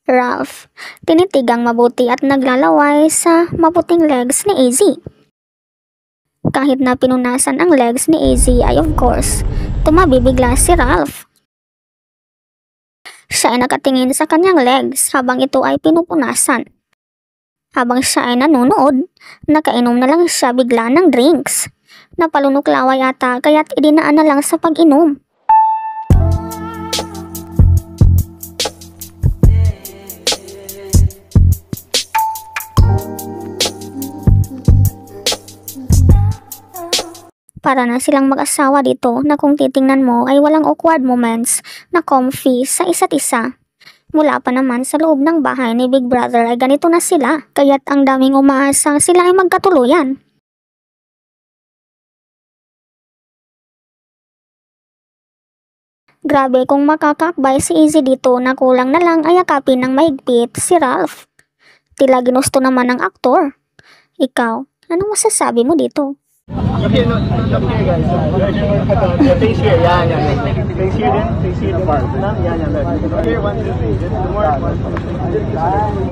Ralph, tinitigang mabuti at naglalaway sa maputing legs ni AZ. Kahit na pinunasan ang legs ni AZ ay of course, tumabibigla si Ralph. Siya ay nakatingin sa kanyang legs habang ito ay pinupunasan. Habang siya ay nanonood, nakainom na lang siya bigla ng drinks. Napalunuklawa yata kaya't idinaan na lang sa pag-inom. Para na silang mag-asawa dito na kung titingnan mo ay walang awkward moments na comfy sa isa't isa. Mula pa naman sa loob ng bahay ni Big Brother ay ganito na sila, kaya't ang daming umaasang sila ay magkatuluyan. Grabe kung makakakbay si AZ dito na kulang na lang ay yakapin ng mahigpit si Ralph. Tila ginusto naman ng aktor. Ikaw, anong masasabi mo dito? Okay, no, look here guys. Face here, yeah. Face here then, face here. Yeah. Here, 1, 2, 3. Just more.